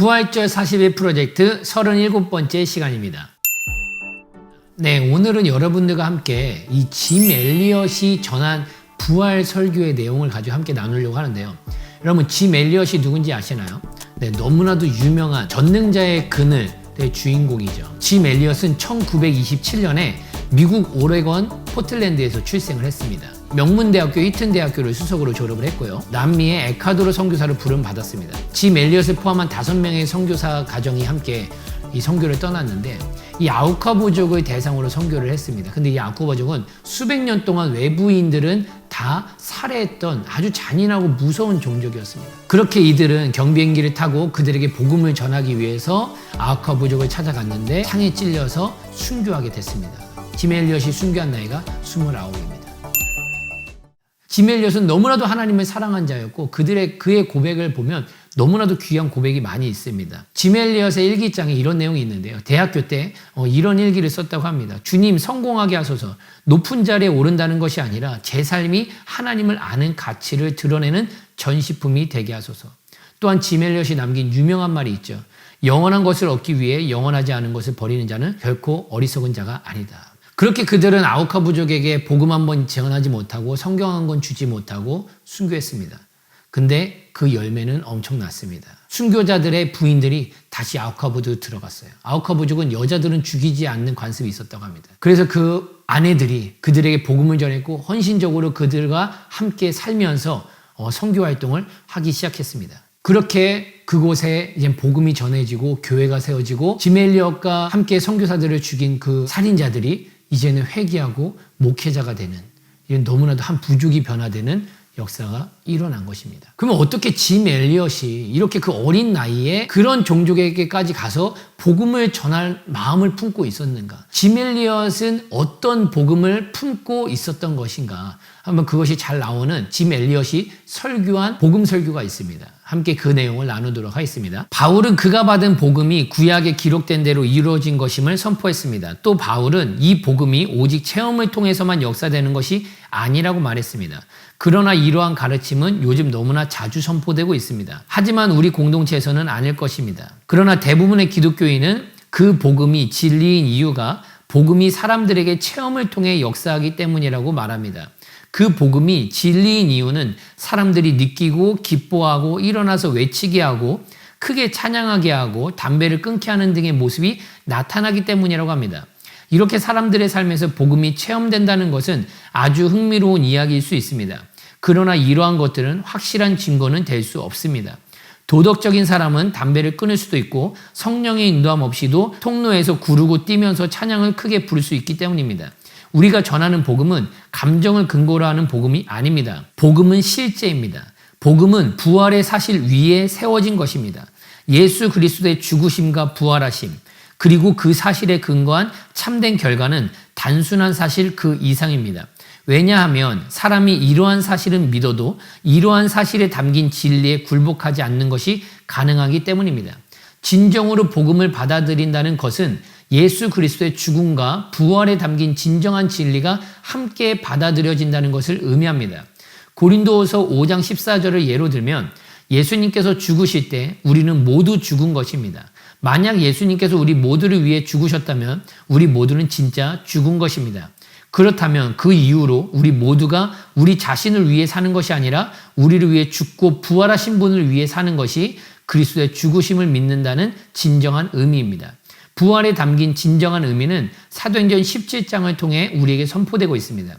부활절 40일 프로젝트 37번째 시간입니다. 네, 오늘은 여러분들과 함께 이 짐 엘리엇이 전한 부활 설교의 내용을 가지고 함께 나누려고 하는데요. 여러분, 짐 엘리엇이 누군지 아시나요? 네, 너무나도 유명한 전능자의 그늘의 주인공이죠. 짐 엘리엇은 1927년에 미국 오레건 포틀랜드에서 출생을 했습니다. 명문대학교 이튼대학교를 수석으로 졸업을 했고요. 남미의 에콰도르 선교사를 부름받았습니다. 짐 엘리엇을 포함한 5명의 선교사 가정이 함께 이 선교를 떠났는데 이 아우카부족을 대상으로 선교를 했습니다. 근데 이 아우카부족은 수백 년 동안 외부인들은 다 살해했던 아주 잔인하고 무서운 종족이었습니다. 그렇게 이들은 경비행기를 타고 그들에게 복음을 전하기 위해서 아우카부족을 찾아갔는데 창에 찔려서 순교하게 됐습니다. 짐 엘리엇이 순교한 나이가 29입니다. 짐 엘리엇은 너무나도 하나님을 사랑한 자였고 그의 고백을 보면 너무나도 귀한 고백이 많이 있습니다. 짐 엘리엇의 일기장에 이런 내용이 있는데요. 대학교 때 이런 일기를 썼다고 합니다. 주님, 성공하게 하소서. 높은 자리에 오른다는 것이 아니라 제 삶이 하나님을 아는 가치를 드러내는 전시품이 되게 하소서. 또한 짐 엘리엇이 남긴 유명한 말이 있죠. 영원한 것을 얻기 위해 영원하지 않은 것을 버리는 자는 결코 어리석은 자가 아니다. 그렇게 그들은 아우카부족에게 복음 한 번 전하지 못하고 성경 한 권 주지 못하고 순교했습니다. 근데 그 열매는 엄청났습니다. 순교자들의 부인들이 다시 아우카부족으로 들어갔어요. 아우카부족은 여자들은 죽이지 않는 관습이 있었다고 합니다. 그래서 그 아내들이 그들에게 복음을 전했고 헌신적으로 그들과 함께 살면서 선교 활동을 하기 시작했습니다. 그렇게 그곳에 이제 복음이 전해지고 교회가 세워지고 짐 엘리엇과 함께 선교사들을 죽인 그 살인자들이 이제는 회개하고 목회자가 되는, 이런 너무나도 한 부족이 변화되는 역사가 일어난 것입니다. 그러면 어떻게 짐 엘리엇이 이렇게 그 어린 나이에 그런 종족에게까지 가서 복음을 전할 마음을 품고 있었는가? 짐 엘리엇은 어떤 복음을 품고 있었던 것인가? 한번 그것이 잘 나오는 짐 엘리엇이 설교한 복음 설교가 있습니다. 함께 그 내용을 나누도록 하겠습니다. 바울은 그가 받은 복음이 구약에 기록된 대로 이루어진 것임을 선포했습니다. 또 바울은 이 복음이 오직 체험을 통해서만 역사되는 것이 아니라고 말했습니다. 그러나 이러한 가르침은 요즘 너무나 자주 선포되고 있습니다. 하지만 우리 공동체에서는 아닐 것입니다. 그러나 대부분의 기독교인은 그 복음이 진리인 이유가 복음이 사람들에게 체험을 통해 역사하기 때문이라고 말합니다. 그 복음이 진리인 이유는 사람들이 느끼고 기뻐하고 일어나서 외치게 하고 크게 찬양하게 하고 담배를 끊게 하는 등의 모습이 나타나기 때문이라고 합니다. 이렇게 사람들의 삶에서 복음이 체험된다는 것은 아주 흥미로운 이야기일 수 있습니다. 그러나 이러한 것들은 확실한 증거는 될 수 없습니다. 도덕적인 사람은 담배를 끊을 수도 있고 성령의 인도함 없이도 통로에서 구르고 뛰면서 찬양을 크게 부를 수 있기 때문입니다. 우리가 전하는 복음은 감정을 근거로 하는 복음이 아닙니다. 복음은 실제입니다. 복음은 부활의 사실 위에 세워진 것입니다. 예수 그리스도의 죽으심과 부활하심, 그리고 그 사실에 근거한 참된 결과는 단순한 사실 그 이상입니다. 왜냐하면 사람이 이러한 사실은 믿어도 이러한 사실에 담긴 진리에 굴복하지 않는 것이 가능하기 때문입니다. 진정으로 복음을 받아들인다는 것은 예수 그리스도의 죽음과 부활에 담긴 진정한 진리가 함께 받아들여진다는 것을 의미합니다. 고린도후서 5장 14절을 예로 들면 예수님께서 죽으실 때 우리는 모두 죽은 것입니다. 만약 예수님께서 우리 모두를 위해 죽으셨다면 우리 모두는 진짜 죽은 것입니다. 그렇다면 그 이후로 우리 모두가 우리 자신을 위해 사는 것이 아니라 우리를 위해 죽고 부활하신 분을 위해 사는 것이 그리스도의 죽으심을 믿는다는 진정한 의미입니다. 부활에 담긴 진정한 의미는 사도행전 17장을 통해 우리에게 선포되고 있습니다.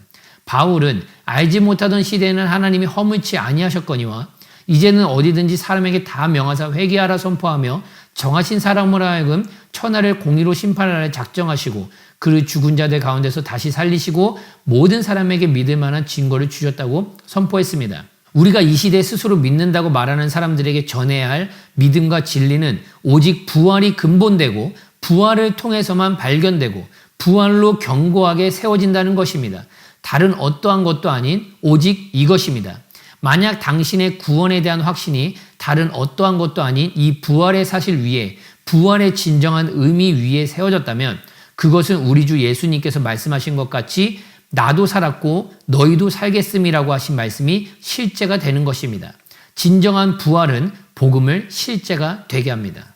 바울은 알지 못하던 시대에는 하나님이 허물치 아니하셨거니와 이제는 어디든지 사람에게 다 명하사 회개하라 선포하며 정하신 사람으로 하여금 천하를 공의로 심판하라 작정하시고 그를 죽은 자들 가운데서 다시 살리시고 모든 사람에게 믿을 만한 증거를 주셨다고 선포했습니다. 우리가 이 시대에 스스로 믿는다고 말하는 사람들에게 전해야 할 믿음과 진리는 오직 부활이 근본되고 부활을 통해서만 발견되고 부활로 견고하게 세워진다는 것입니다. 다른 어떠한 것도 아닌 오직 이것입니다. 만약 당신의 구원에 대한 확신이 다른 어떠한 것도 아닌 이 부활의 사실 위에 부활의 진정한 의미 위에 세워졌다면 그것은 우리 주 예수님께서 말씀하신 것 같이 나도 살았고 너희도 살겠음이라고 하신 말씀이 실제가 되는 것입니다. 진정한 부활은 복음을 실제가 되게 합니다.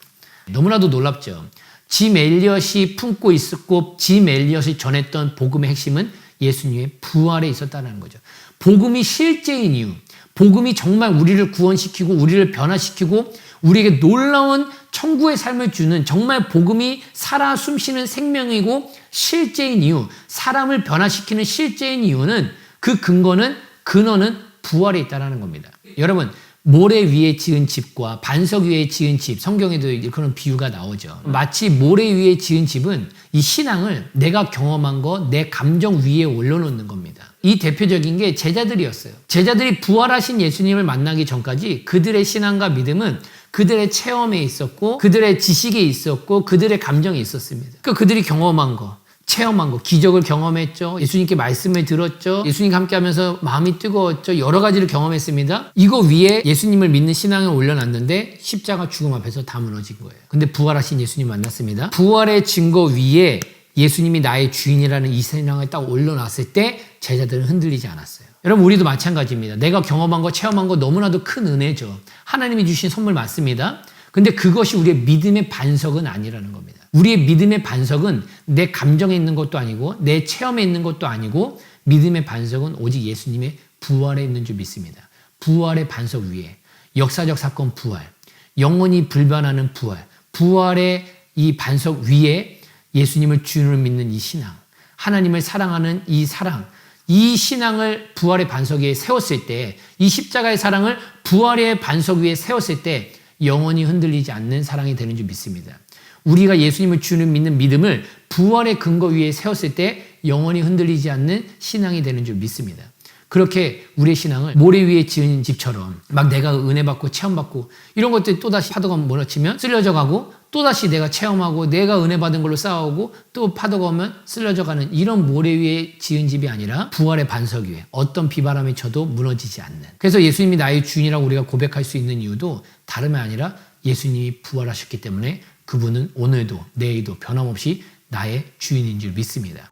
너무나도 놀랍죠. 짐 엘리엇이 품고 있었고 짐 엘리엇이 전했던 복음의 핵심은 예수님의 부활에 있었다는 거죠. 복음이 실제인 이유, 복음이 정말 우리를 구원시키고 우리를 변화시키고 우리에게 놀라운 천국의 삶을 주는 정말 복음이 살아 숨쉬는 생명이고 실제인 이유, 사람을 변화시키는 실제인 이유는 그 근원은 부활에 있다는 겁니다. 여러분, 모래 위에 지은 집과 반석 위에 지은 집, 성경에도 그런 비유가 나오죠. 마치 모래 위에 지은 집은 이 신앙을 내가 경험한 거, 내 감정 위에 올려놓는 겁니다. 이 대표적인 게 제자들이었어요. 제자들이 부활하신 예수님을 만나기 전까지 그들의 신앙과 믿음은 그들의 체험에 있었고 그들의 지식에 있었고 그들의 감정에 있었습니다. 그러니까 그들이 경험한 거, 체험한 거, 기적을 경험했죠. 예수님께 말씀을 들었죠. 예수님과 함께하면서 마음이 뜨거웠죠. 여러 가지를 경험했습니다. 이거 위에 예수님을 믿는 신앙을 올려놨는데 십자가 죽음 앞에서 다 무너진 거예요. 근데 부활하신 예수님 만났습니다. 부활의 증거 위에 예수님이 나의 주인이라는 이 신앙을 딱 올려놨을 때 제자들은 흔들리지 않았어요. 여러분, 우리도 마찬가지입니다. 내가 경험한 거, 체험한 거 너무나도 큰 은혜죠. 하나님이 주신 선물 맞습니다. 근데 그것이 우리의 믿음의 반석은 아니라는 겁니다. 우리의 믿음의 반석은 내 감정에 있는 것도 아니고 내 체험에 있는 것도 아니고 믿음의 반석은 오직 예수님의 부활에 있는 줄 믿습니다. 부활의 반석 위에 역사적 사건 부활, 영원히 불변하는 부활, 부활의 이 반석 위에 예수님을 주인으로 믿는 이 신앙, 하나님을 사랑하는 이 사랑, 이 신앙을 부활의 반석 위에 세웠을 때, 이 십자가의 사랑을 부활의 반석 위에 세웠을 때 영원히 흔들리지 않는 사랑이 되는 줄 믿습니다. 우리가 예수님을 주는 믿는 믿음을 부활의 근거 위에 세웠을 때 영원히 흔들리지 않는 신앙이 되는 줄 믿습니다. 그렇게 우리의 신앙을 모래 위에 지은 집처럼 막 내가 은혜 받고 체험받고 이런 것들이 또다시 파도가 몰아치면 쓸려져 가고 또다시 내가 체험하고 내가 은혜 받은 걸로 싸우고 또 파도가 오면 쓸려져 가는 이런 모래 위에 지은 집이 아니라 부활의 반석 위에 어떤 비바람이 쳐도 무너지지 않는. 그래서 예수님이 나의 주인이라고 우리가 고백할 수 있는 이유도 다름이 아니라 예수님이 부활하셨기 때문에 그분은 오늘도 내일도 변함없이 나의 주인인 줄 믿습니다.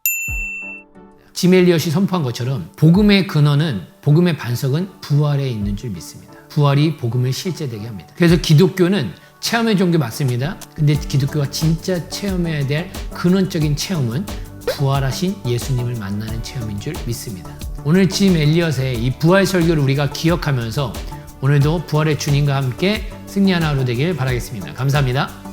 짐 엘리엇이 선포한 것처럼 복음의 근원은, 복음의 반석은 부활에 있는 줄 믿습니다. 부활이 복음을 실제되게 합니다. 그래서 기독교는 체험의 종교 맞습니다. 근데 기독교가 진짜 체험해야 될 근원적인 체험은 부활하신 예수님을 만나는 체험인 줄 믿습니다. 오늘 짐 엘리엇의 이 부활 설교를 우리가 기억하면서 오늘도 부활의 주님과 함께 승리하는 하루 되길 바라겠습니다. 감사합니다.